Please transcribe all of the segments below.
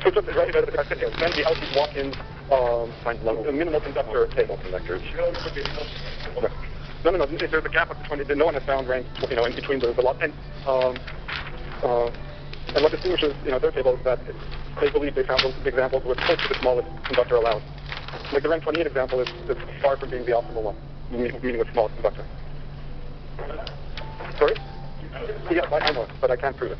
So just right about the question, then the LC walk-in minimal conductor table conductors. No. There's a gap between. No one has found ranks, in between the lot. And what distinguishes, their table is that they believe they found those examples with close to the smallest conductor allowed. Like the rank 28 example is far from being the optimal one, meaning with smallest conductor. Sorry? Yeah, I know it, but I can't prove it.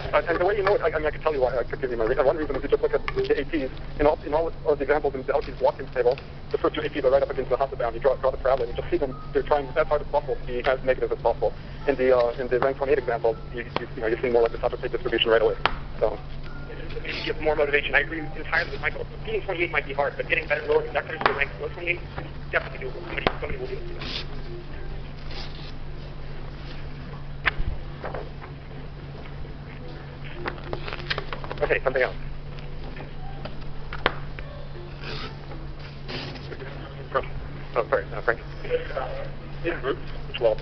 And the way you know it, I can tell you why. I could give you my reason. One reason is you just look at the APs. In all of the examples in the LC's walk-in table, the first two APs are right up against the Hasse bound. You draw the parabola, and you just see them. They're trying as hard as possible to be as negative as possible. In the rank 28 example, you see more like the Satoshi distribution right away. So. Maybe give more motivation. I agree entirely with Michael. Beating 28 might be hard, but getting better lower conductors to rank below 28 definitely doable. Somebody will do it. Okay, something else. Frank. In groups, which we'll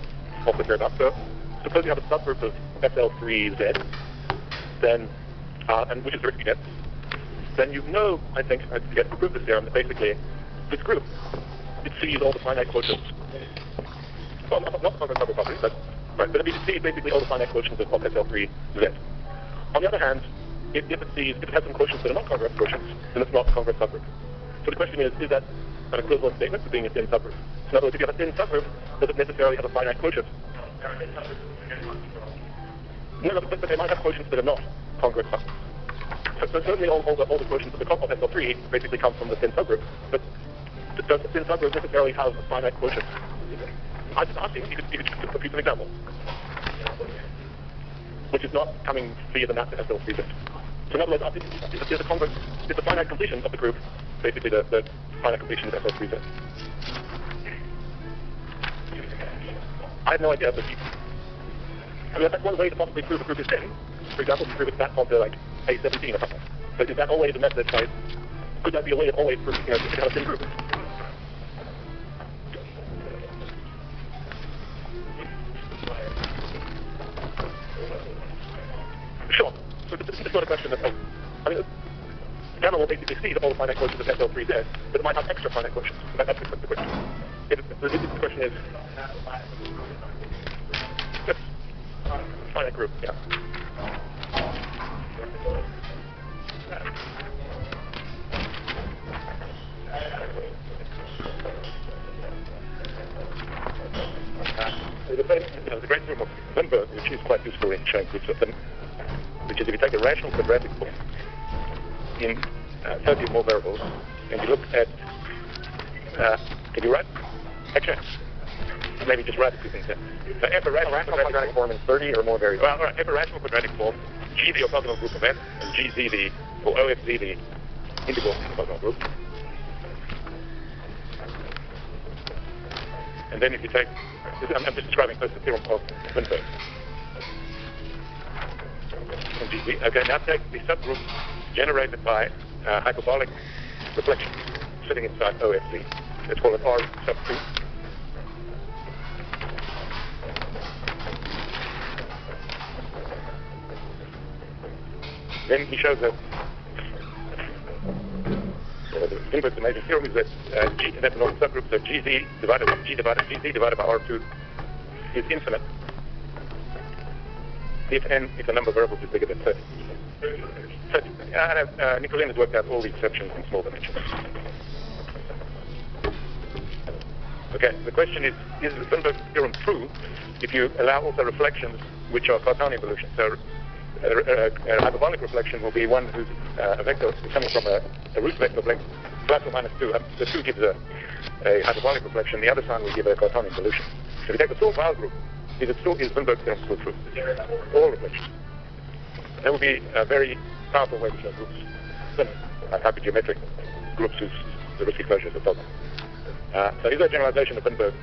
also hear about. So suppose you have a subgroup of SL3Z, then, and which is the risky depth, then you know, I think, to get to prove this theorem, that basically this group, it sees all the finite quotients. Well, not the subgroup properties, but it sees basically all the finite quotients of SL3Z. On the other hand, if it has some quotients that are not congruent quotients, then it's not a congruent subgroup. So the question is that an equivalent statement to being a thin subgroup? In other words, if you have a thin subgroup, does it necessarily have a finite quotient? No, but they might have quotients that are not congruent subgroups. So certainly all the quotients of the complex SL3 basically come from the thin subgroup, but does the thin subgroup necessarily have a finite quotient? I was just asking if you could compute an example, which is not coming via the map to SL3Z. So in other words, is the finite completion of the group basically the finite completion of SL3Z? I have no idea, but that's one way to possibly prove a group is thin. For example, to prove it's that onto like A17 or something. But is that always a method? Could that be a way of always proving to have a thin group? Sure. So this is not a question that, Gamma will basically see all the finite quotients of SL3Z, but it might have extra finite quotients. So that's the question. The question is, yes, finite group, yeah. The great theorem of Wimberg, which is quite useful in showing groups of them, which is if you take a rational quadratic form in 30 or more variables, and you look at, can you write? Actually, maybe just write a few things there. So f a rational quadratic form in 30 or more variables. Well, all right, f a rational quadratic form, G the orthogonal group of f, and GZ or OFZ the integral orthogonal group. And then if you take, I'm just describing first the theorem of Wimberg. Okay, now take the subgroup generated by hyperbolic reflection sitting inside OFZ. Let's call it R sub 2. Then he shows that Wimberg's amazing theorem is that that the normal subgroup, so GZ divided by G divided GZ divided by R2 is infinite if n if the number of variables is bigger than 30. Nicolin has worked out all the exceptions in small dimensions. Okay, the question is Wimberg's theorem true if you allow also reflections which are Cartesian evolution? So a hyperbolic reflection will be one whose a vector is coming from a root vector of length plus or minus 2. The 2 gives a hyperbolic reflection, the other sign will give a Cartesian evolution. So if you take the full Weil group, is Wimberg's theorem still true? All reflections. That would be a very powerful way to show groups, hypergeometric groups whose the risky closure is orthogonal. So here's a generalization of Wimberg.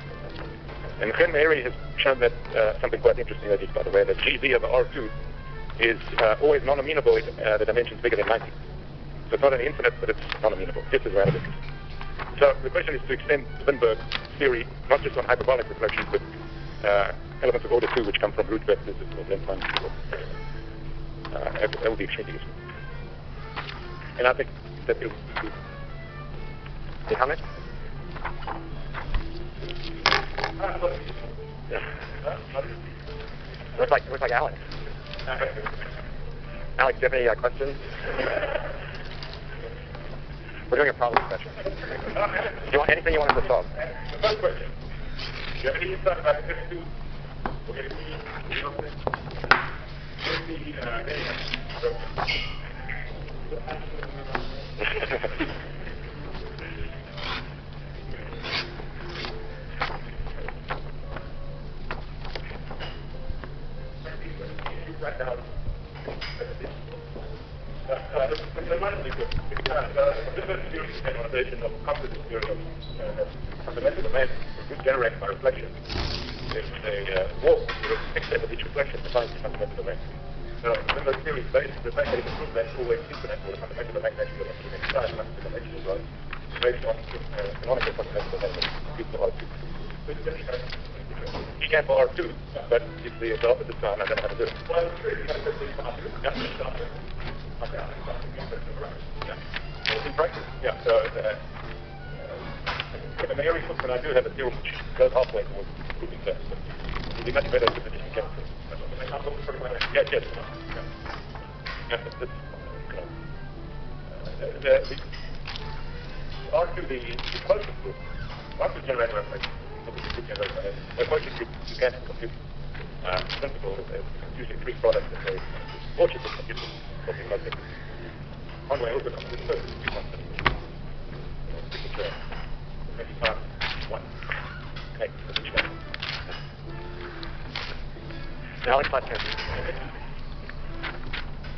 And Chen-Meiri has shown that something quite interesting, that is, by the way, that GZ over R2 is always non-amenable if the dimension is bigger than 90. So it's not only infinite, but it's non-amenable. This is random interest. So the question is to extend Wimberg's theory not just on hyperbolic reflections, but elements of order 2 which come from root vectors of length minus 2. that would be extremely useful. And I think that it would be... Any comment? Looks like Alex. Alex, do you have any questions? We're doing a problem session. Do you want anything you want us to solve? The first question. Do you have any insight about this to of confidence theory of fundamental domain generated by reflection. If a wall with an extent of each reflection defines the fundamental domain. So when those theories based, the fact that it proves that it's always infinite, or the fundamental domain actually the dimension inside the fundamental dimension as well, based on canonical fundamental domain that computes the R2. You can for R2, but if the opposite sign, I don't know how to do it. Well, sure, you can put this R2. In practice, yeah. So, in the area when I do have a theorem which goes halfway towards proving that, but it would be much better to finish in chemistry. Yes, yes. Yeah, the R2, the quotient group, R2 generator reflection, the quotient group, you can compute principle using three products that they fortunately compute something like that. One way over comes with third. Maybe times 1. Okay, now it's my turn.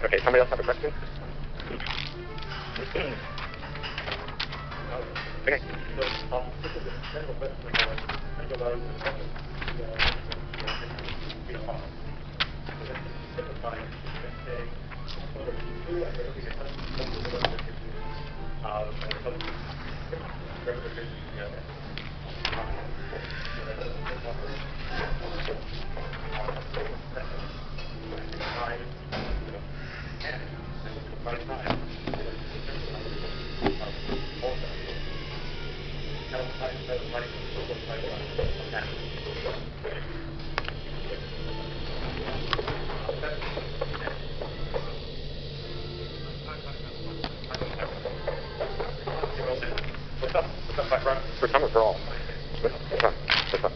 Okay, somebody else have a question? Okay. So, this is a general question about angular for some or for all? For some.